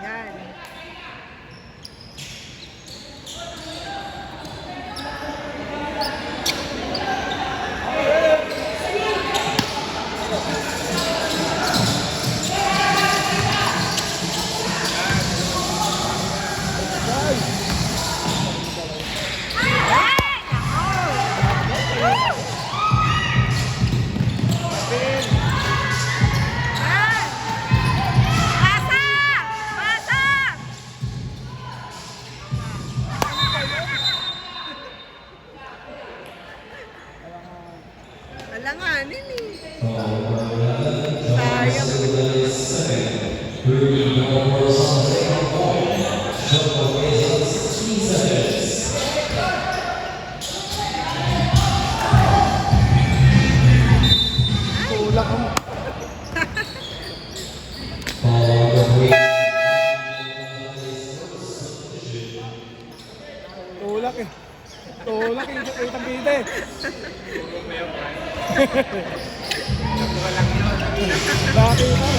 Yan. Alanganin eh. Sayang. Tulak mo. Tulak eh. Tulak eh. Itang bida eh. Bakit ito?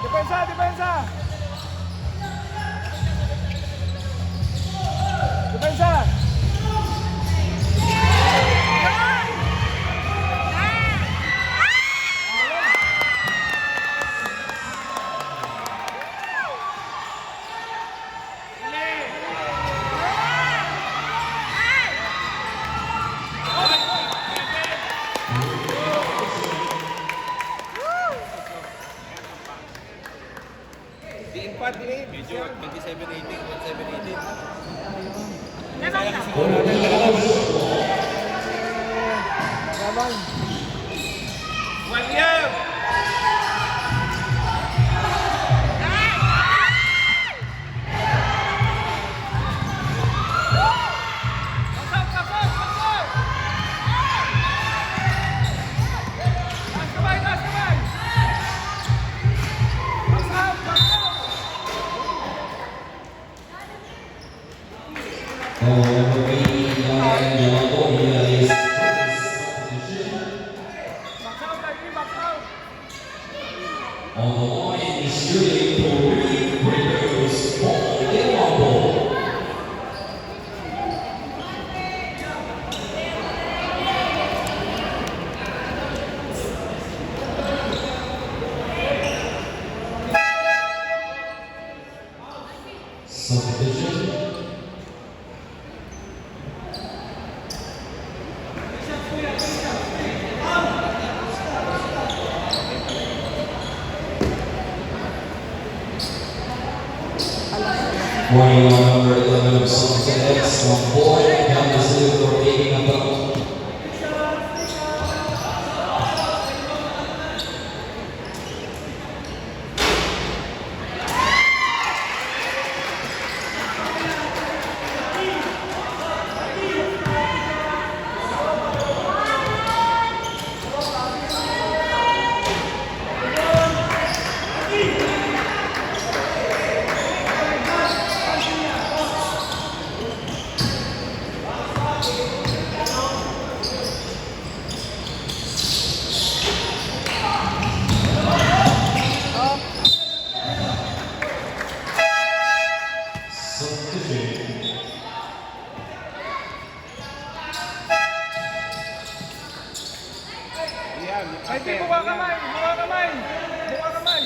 Depensa, depensa! Depensa! Medyo 27-18, 27-18. Laban. William! Morning on number 11 of Somerset X, one boy, down the field for taking up the Ay, di buka kamay! Buka kamay! Buka kamay!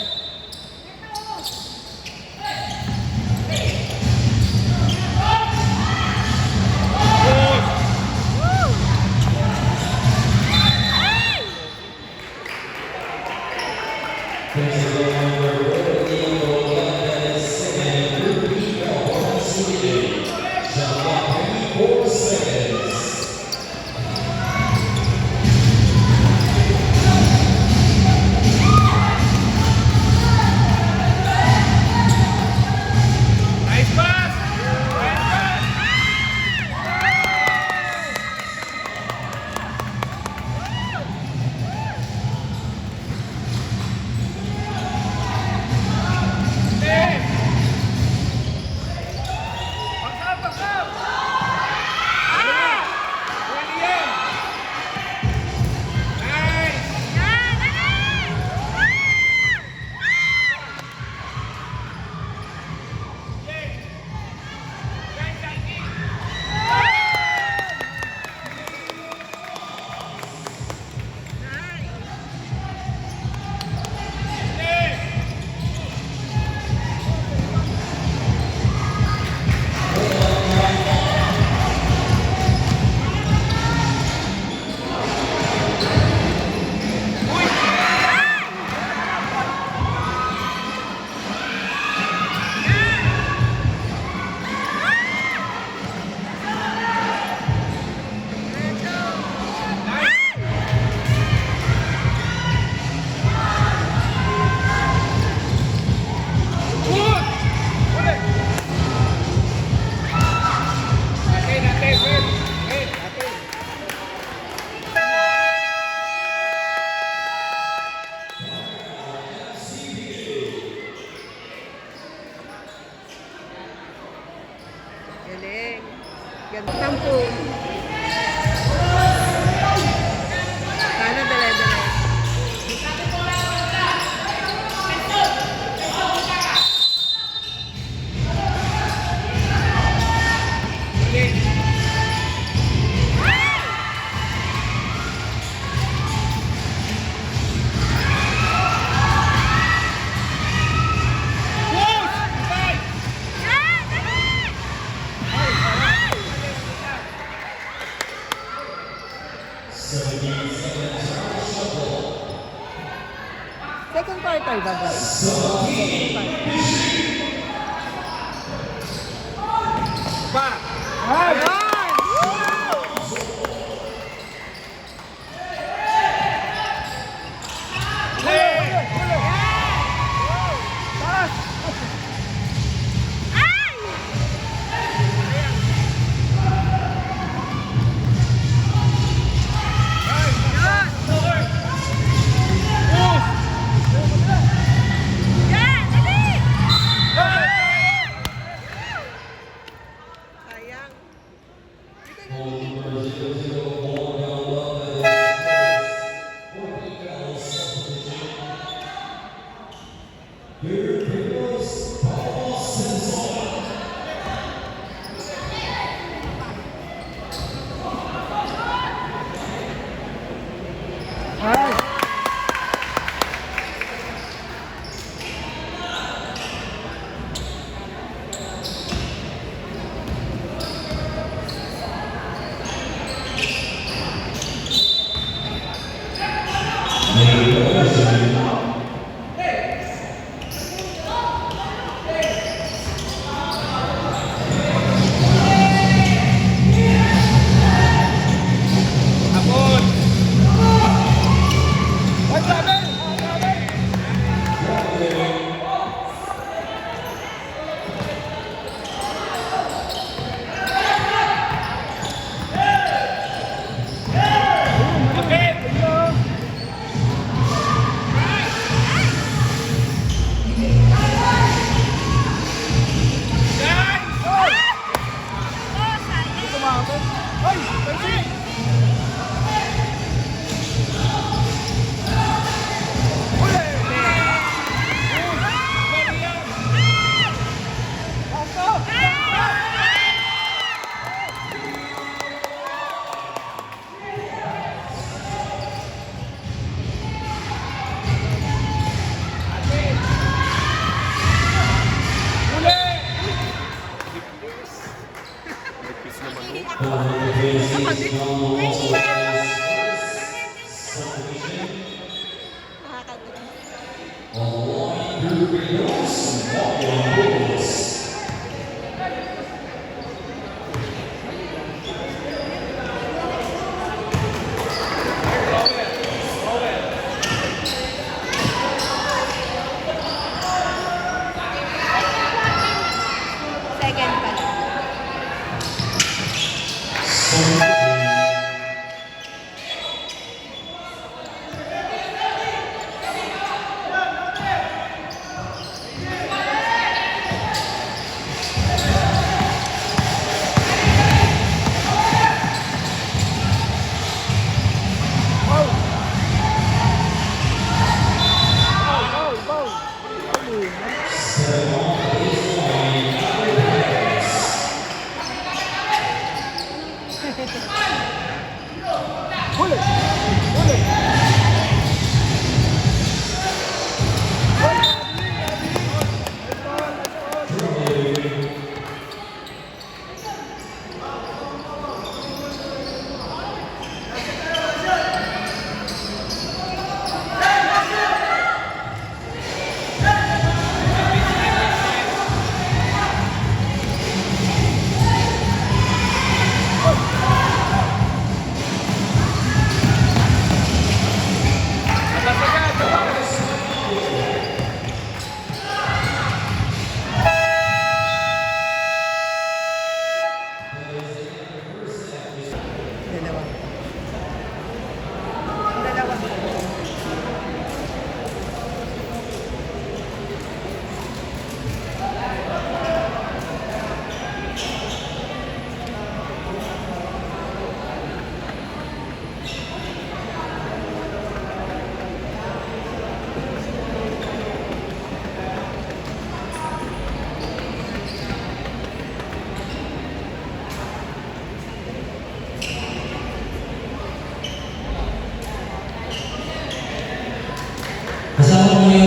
Ganda. 10. Sana dala-dala. Second quarter ba ba? Second quarter. Pa! Ayan! Sayang. Home number 004, Melba, Here goes Paul Simpson. Ay! Apol! Ay, sabi! Ay! Ay! Home number 26, John Walker, subdivision. Along Brewery Hills, walk-on goals. Second pa lang.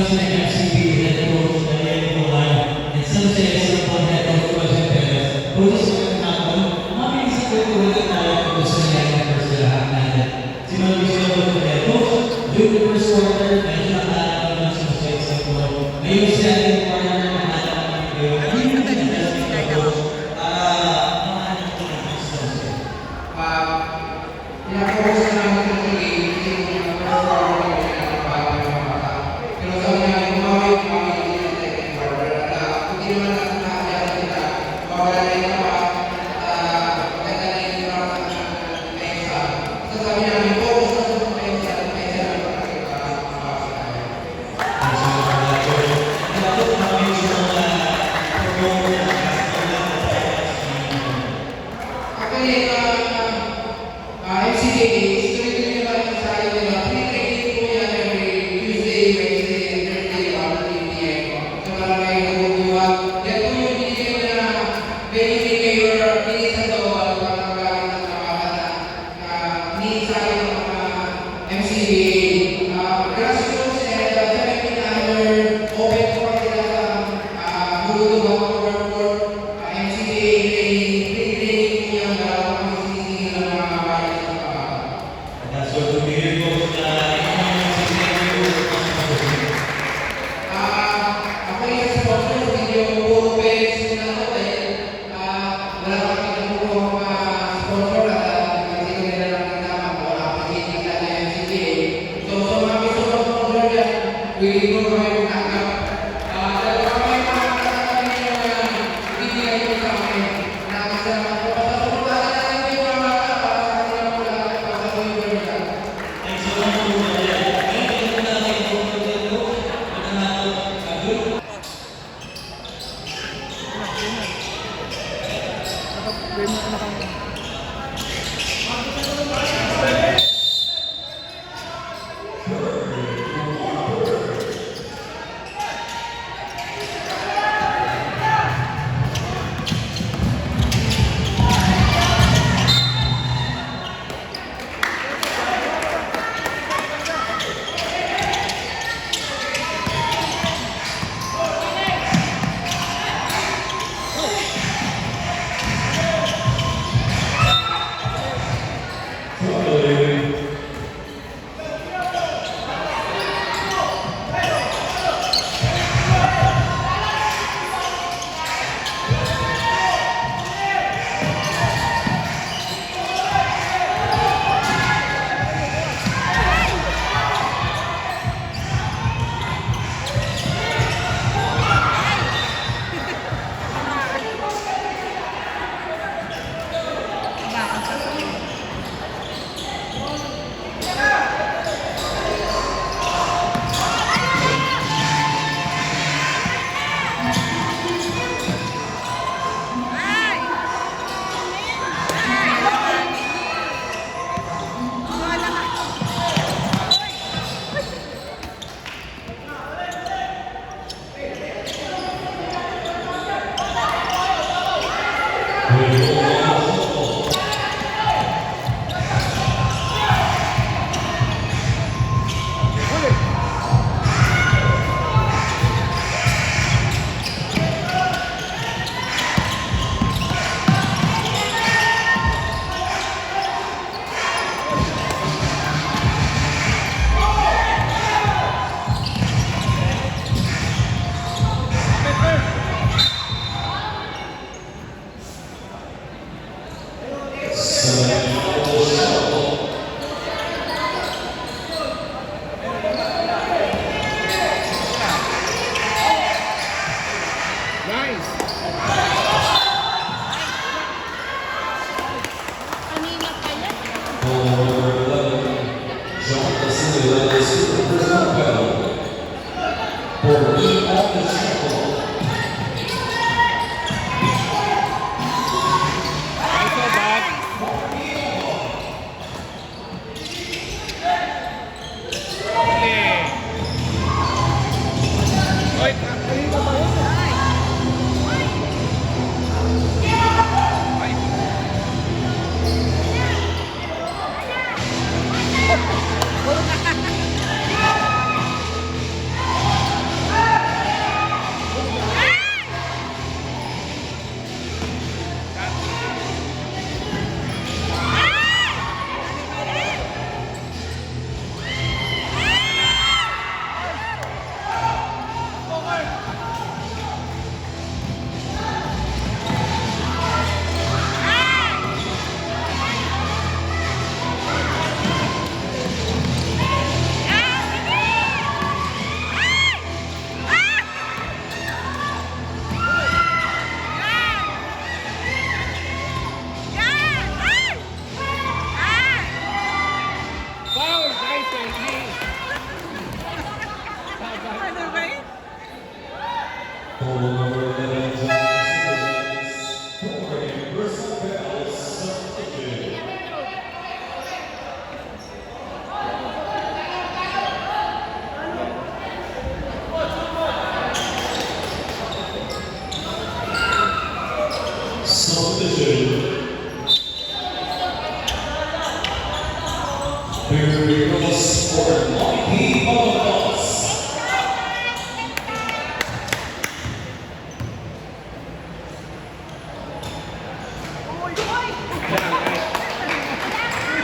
si MCB head coach Daniel Bulan and some say some head coach Jose Perez. Coaches ko yung natin, mabilis sa kulit tayo kung gusto niya yung first half natin. Sinabi siya ko sa head coach, during the first quarter, medyo nakalaman ng some mistakes sa coach. Ngayon sa second quarter, nakalaman ng game. Ano yung pinag-adjust ng head coach? Makahanap ko ng gusto. Pinapos na namin sa game, kasi yung first quarter na pinapapagod ng mga bata. Pero sabi namin, kumawin din yung second quarter. At kung di naman natin nakakayari sila, mawala na yung mga maganda na yung round ng Mesa. So sabi namin, focus na sa Mesa at Mesa na magpapakita ng mga bata. Actually, MCK, tuloy-tuloy na lang sa akin nila. Pre-training po yan every Tuesday, Wednesday, and Thursday, about 3 p.m. So parang may nagbubuhat. Yan po yung binigay mo na benefit kayo, pinisa to, para magagamit ng mga bata na pinisa kayo ng mga MCK. Grassroots and 17-hour open po sila sa Bulutugan Overcourt, MCK training, pre-training po yan para makasisingin ng mga bayan sa mga bata. That's what we did coach na Ako yung sponsor, hindi yung puro parents na ito dahil wala pa kami nakukuha mga sponsor at kasi kami na lang ng tama, wala pa hindi sa MCA. So mga gusto ng sponsor yan, willing ko kami magtanggap. Dahil kami mga kami yung bibigay ko sa amin. Nakasama ko pa sa sumunod natin yung mga bata para sa kanilang mula at para sa yung vertical. Thanks so much po Daniel. Ngayon, ito natin yung coach ko. Magandang hapon. Game mo na kami.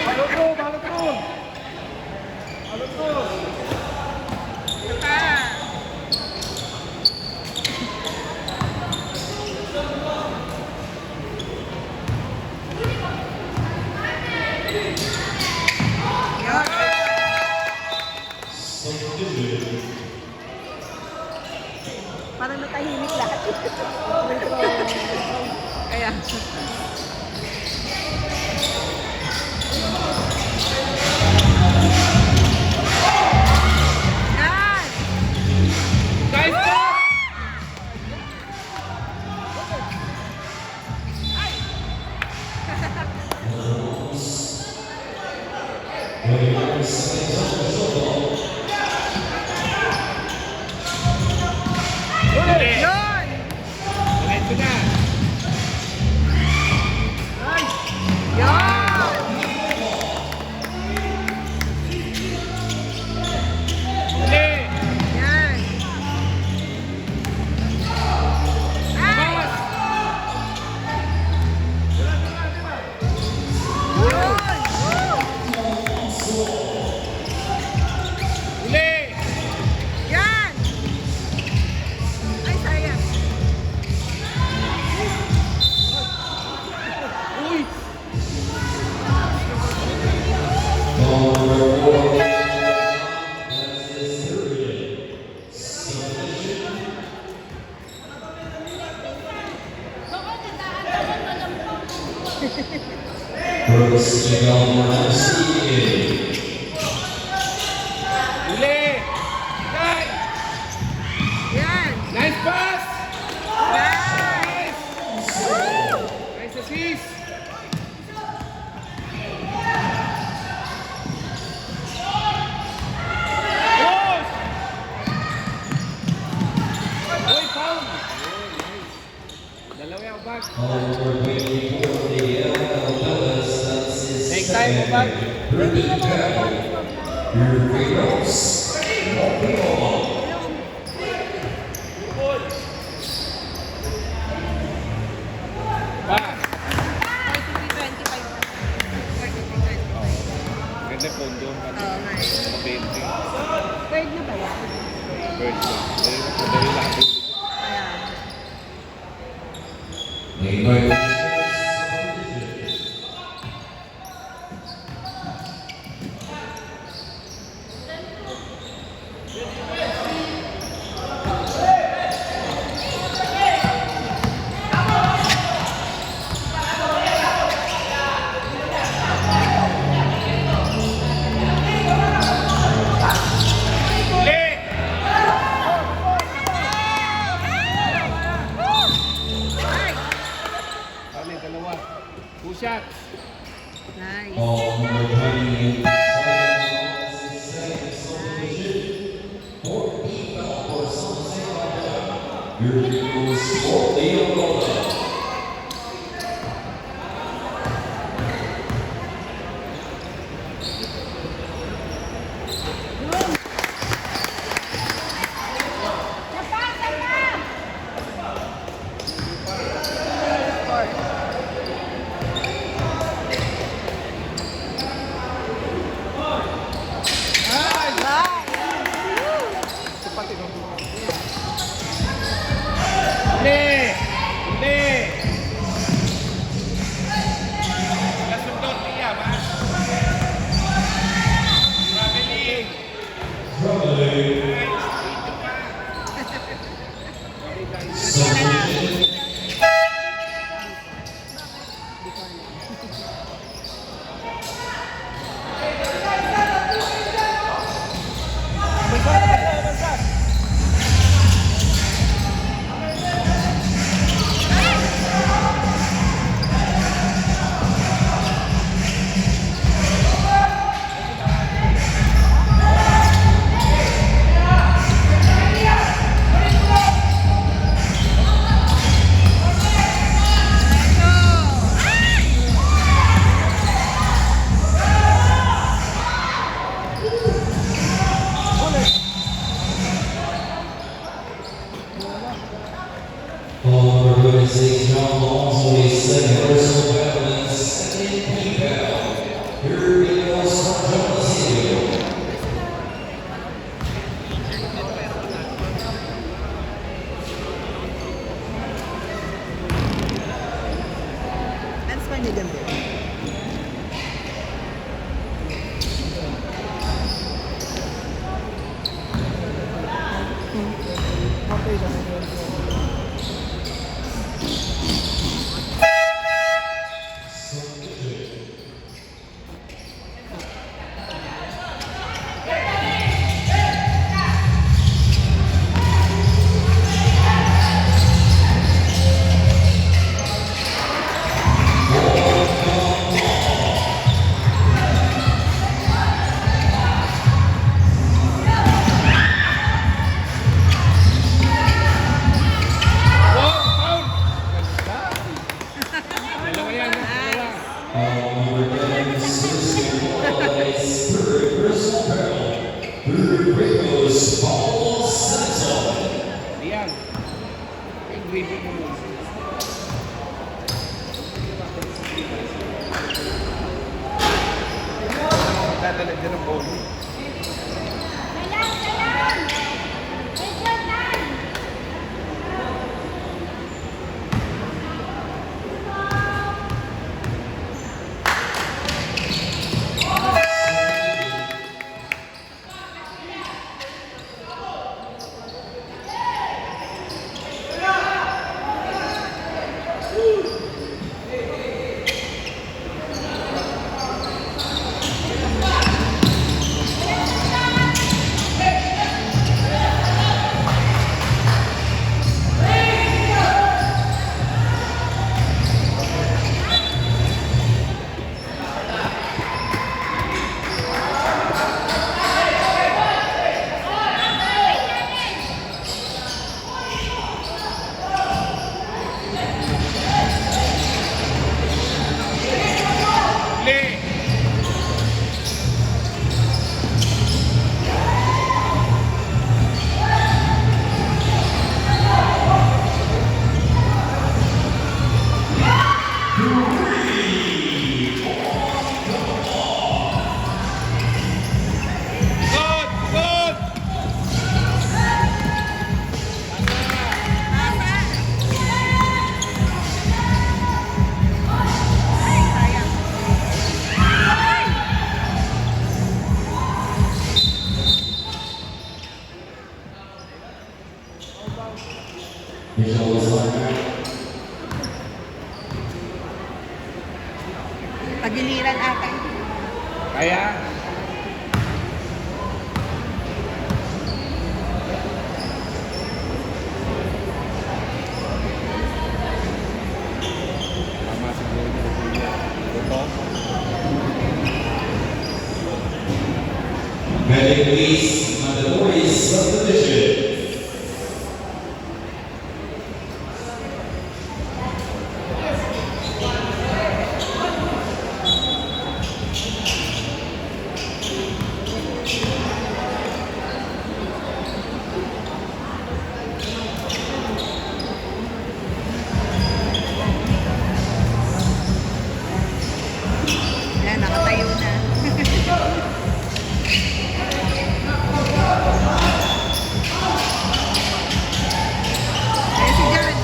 Balot mo, balot mo. Balot mo. Parang natahimik lahat. Kaya. Yan! Guys, stop! Uli! Yun! Diretso na. Yun! Uli! Yan! Ay! Yun! Uli! Yan! Ay, sayang. Uy! Uli! Guys! Yan! Nice pass! Nice! Woo! Nice assist! Push! Uy, foul! Dalawa yung back. Take time mo back. Pass! 43-25. Ganda pondo. Oo nga eh. 20. Third na ba yan? First one. Madali lang. Ayan. Uli! Ay! Bali, dalawa. Two shots. Nice. Uli! Uli! Nasundot niya, ba? Traveling! Jose John Alonso is second. Personal battle in second team battle. Here we go, Sergio Basilio. That's funny din po. Okay, dami yun. Dalawa yan. Dalawa. We're getting third personal battle. Puerto Rico's Paul Sanson. Ayan. Ay, gravy mo. Dadala din ang ball. Here's always like Pagiliran ata. Kaya, tama siguro niya. Ito. Medic Luis Mandalori's subdivision. Ayan, nakatayo na. Ayan si Jared.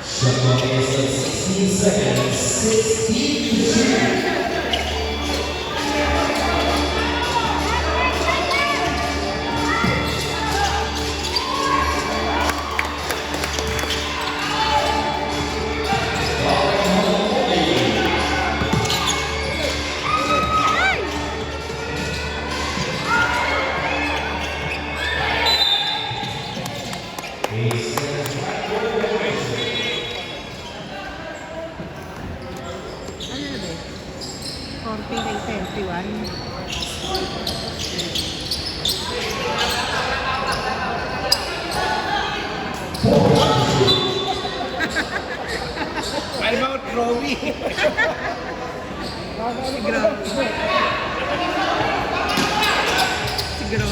Shot clock is at 16 seconds. 16 to 2. Ano na ba? 40 by 21. Growy. Siguro. Siguro.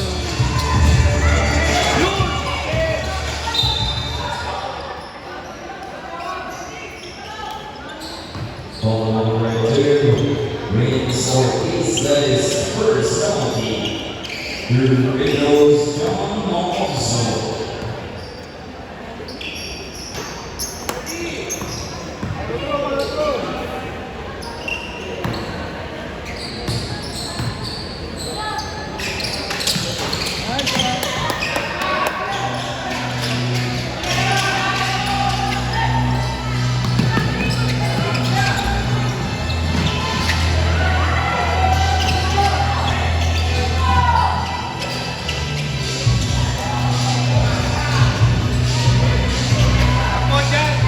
Ball number 2, Reigns Ortiz, that is first penalty. Filipinos John Alonso. Ako dyan.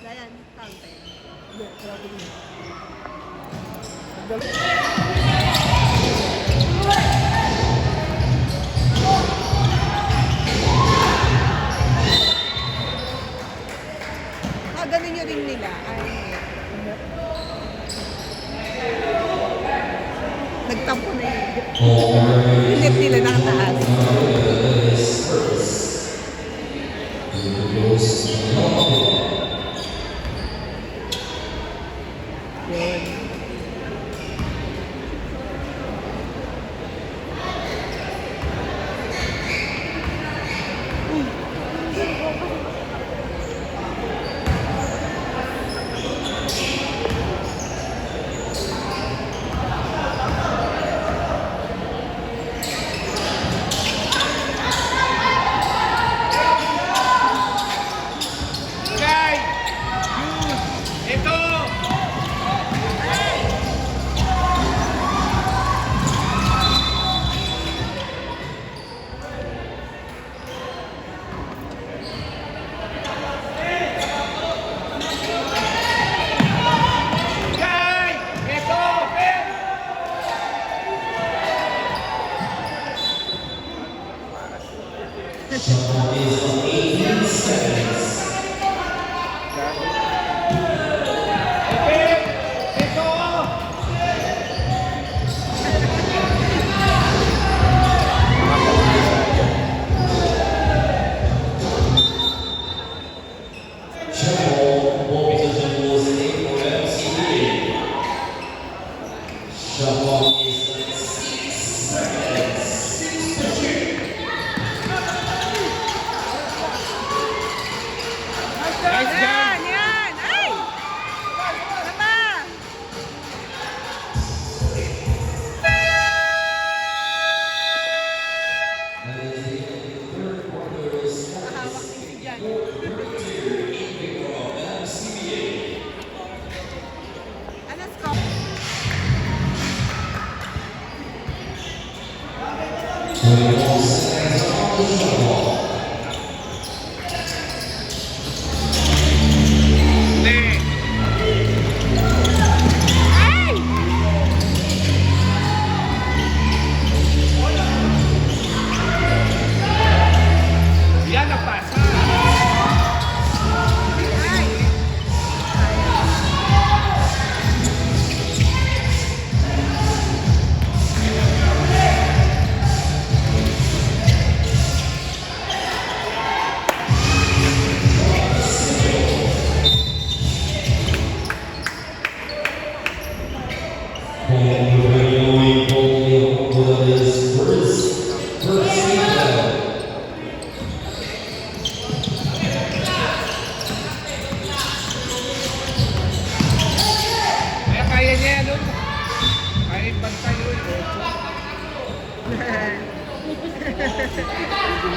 Dayan, counter. Hindi, grabe din. Ah, ganun yung ring nila. Ay, nagtampo na yun. Hindi nila nakataas. Yun. Guy! Yun! Ito! Guy! Ito! Ben! Shot is on 18 seconds. Ben! Ito! Shuffle, ball position was in for MCBA. Shuffle is on 6 seconds. 6 to shoot. Nice Yan, job! yan! Ay! Tama! That is the third quarter score. Hawak ni si Jan. MCBA. Ano score? 21 seconds on the shuffle. Hindi. Ay! Yan ang pasa. Ay!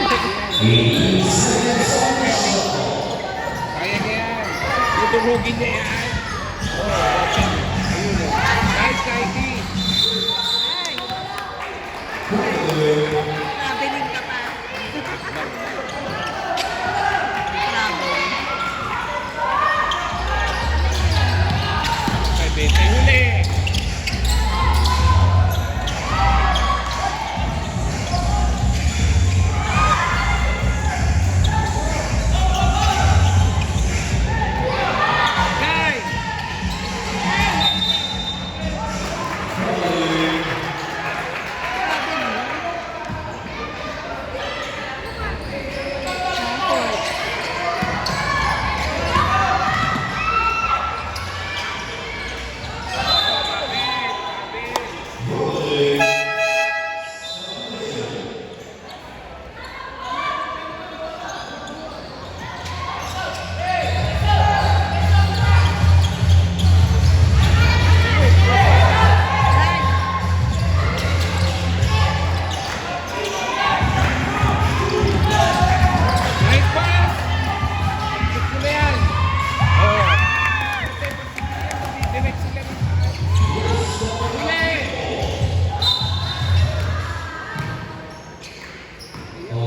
18 seconds on the shot. Kaya niya yan. Tuturugin niya yan. Oh, ayun o. Nice, Nike. Nabiling ka pa. Trouble. Kay Bete, huli. Guys! Nice pass! Gusto mo yan? Oo. Direct sila. Huli! Yung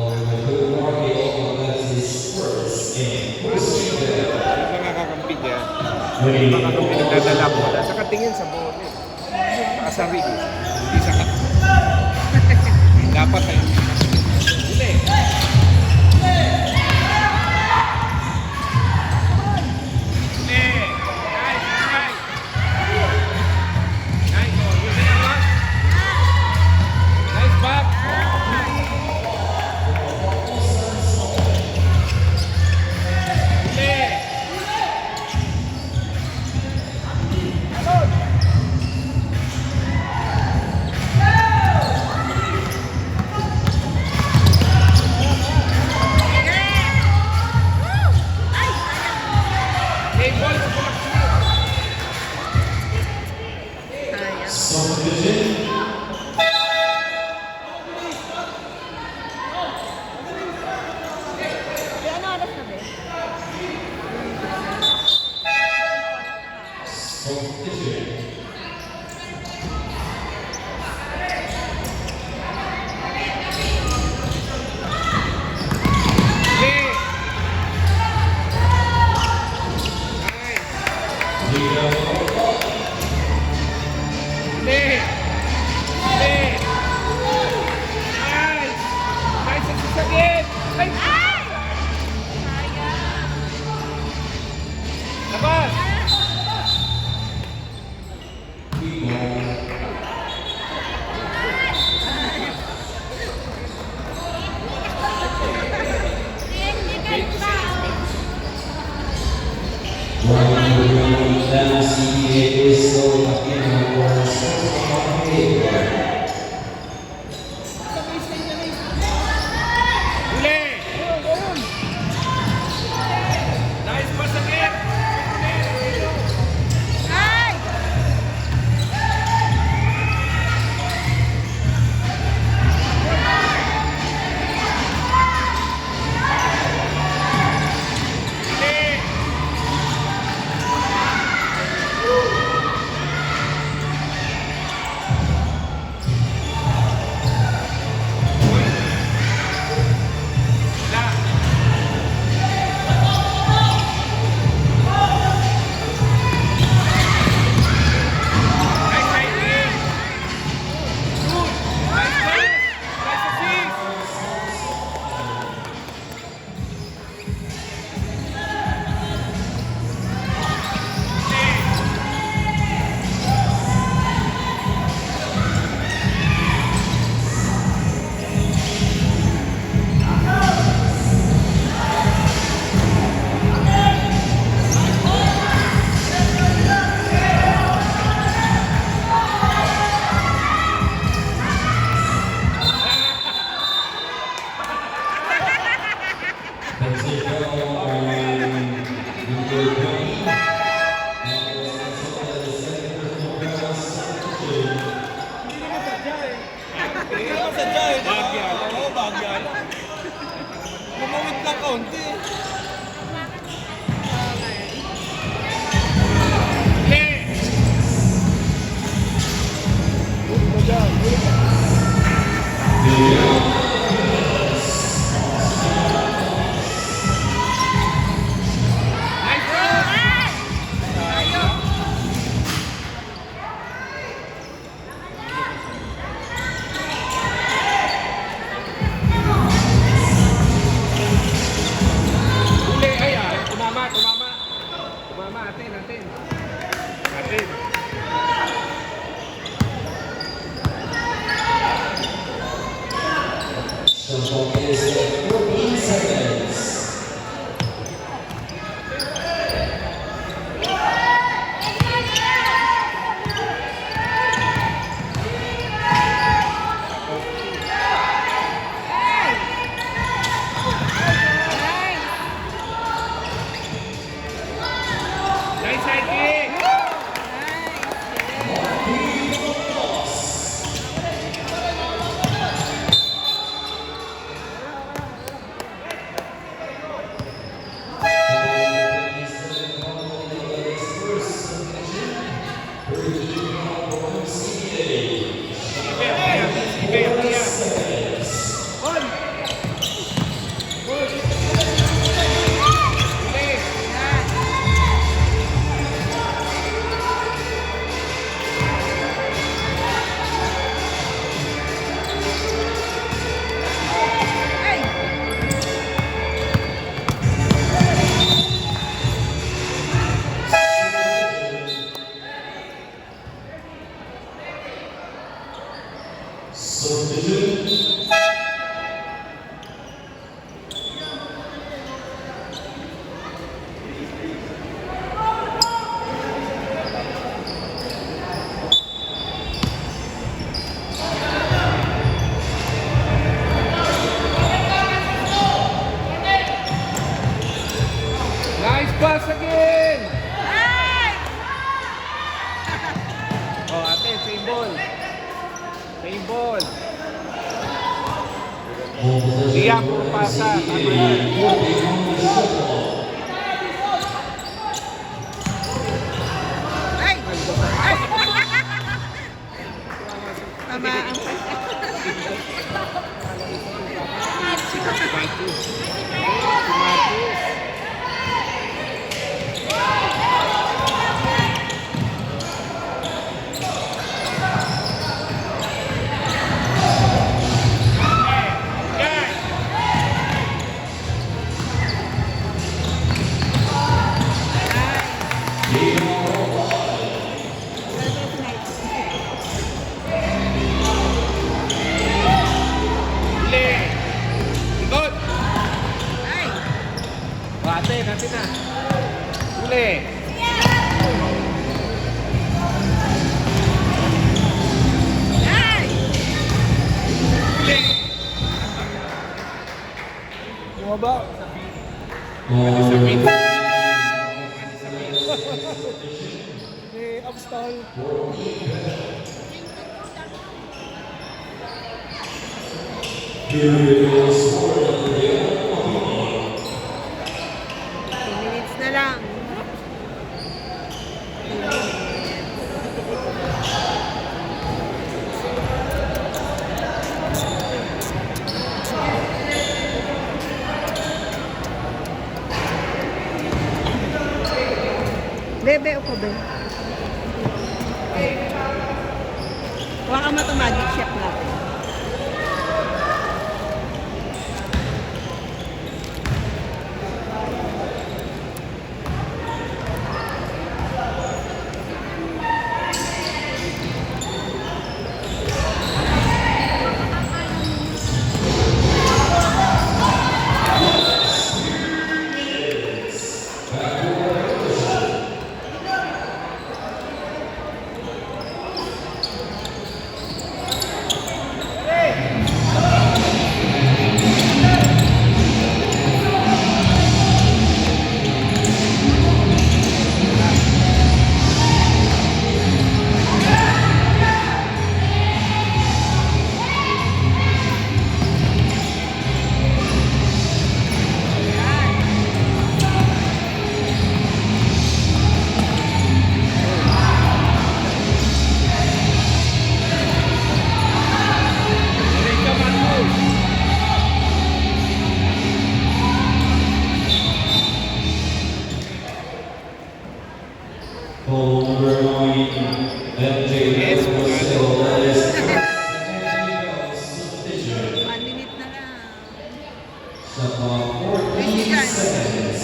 mga kakampi niya, yung mga kakampi nagdadala bola, saka tingin sa bola. Saka sa ring. Hindi sa kat. Dapat tayo. Huli! Huli! Nice! Nice! Nice! Oh, yun na lang. Nice back! Huli! Hey, ball! Sayang. Subdivision. Ano oras na ba? Subdivision. Huli! Nice! Leo. Huli! Huli! Nice! Nice ang sasagin! Ay! Labas! Huli! Nice pasagin! Ay! Huli! Pass again! Ay! Oh, ate, same ball. Same ball. Iya, puro pasa. Tama yan. Ay! Ay! Tama ang Marcus. Si Marcus. Huli. Ikot. Ay! Ate, natin na. Huli. Ay! Bumaba. May upstall. Minutes na lang. Bebe, upo be. Huwag ka magic shop natin. Yes, One minute na lang. Sa 14 seconds.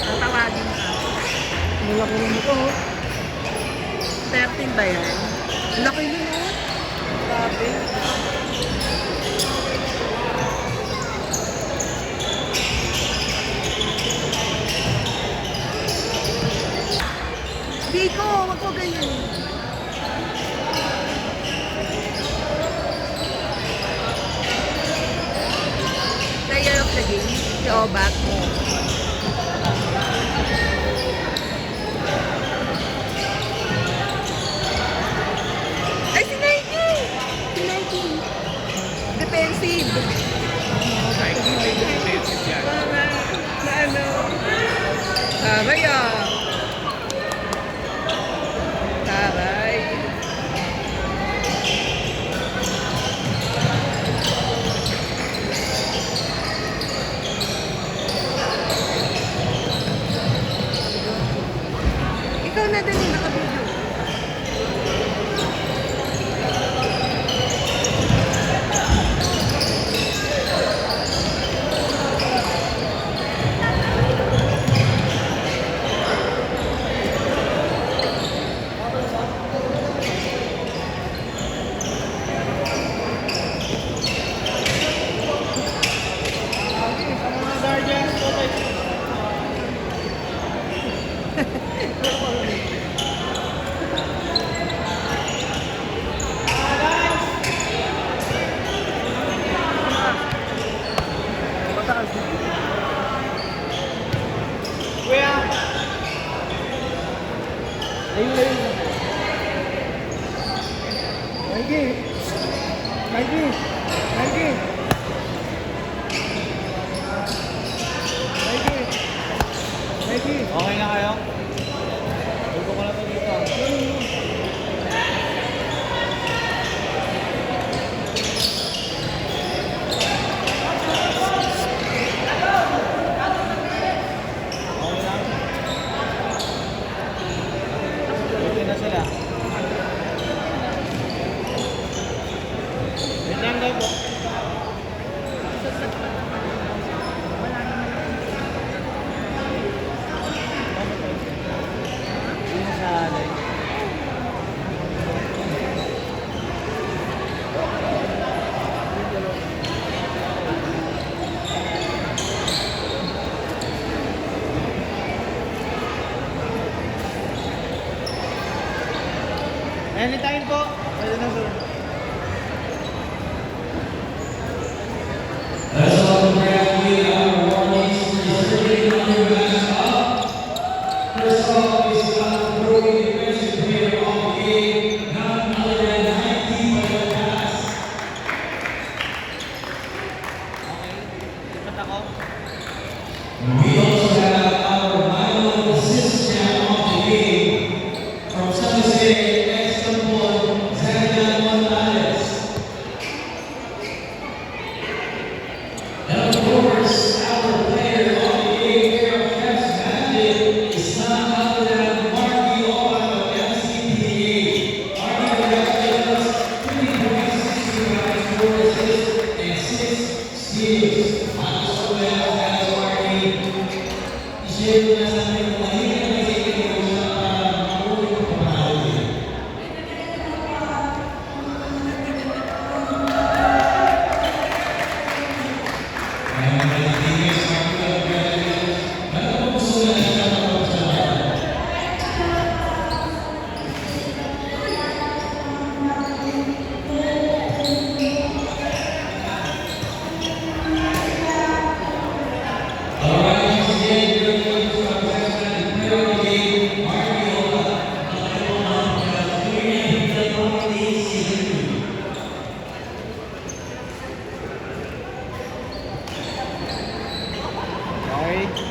Tatawagin ka. Malaki rin ito. 13 ba yan? Laki nun, oh. Grabe. Biko, wag ko ganyan. Player of the game, si Obat. Ay, si Nike! Si Nike. Defensive. Defensive yan. Mga, na ano. Taray ah. Taray. Ikaw na din yung nakabidyo. Mataas. Kuya! Ayun. Nike! Nike! Nike! Nike! Nike! Okay na kayo? Tulgo ko na to dito. Okay lang. Pwede na sila. Wait lang daw po. Hindi na sa alay. Anytime po. Pwede na sir. Let's all congratulate our warnings for serving under mask up. First off is the growing defensive player of the game, none other than 90 by the pass. Lipat ako. We also have our final assist champ of the game from San Jose, ex-Tampon, Zanian Morales. And of course, our player of the game, Air Defense Magic, is none other than Marky Oban of MCPA. Marky, congratulations, 3 points, 65 4 assists, and 6 steals. Manos ko ba yan, guys, Marky? I-share mo na sa amin kung mahirap na isipin mo siya para makulit mo panalo din. Kaya mga kaibigan, sa mga congratulations. Ano po gusto na siya makapagsamaan? Alright, once again, we're going to our president and player of the game, Marky Oba. Okay.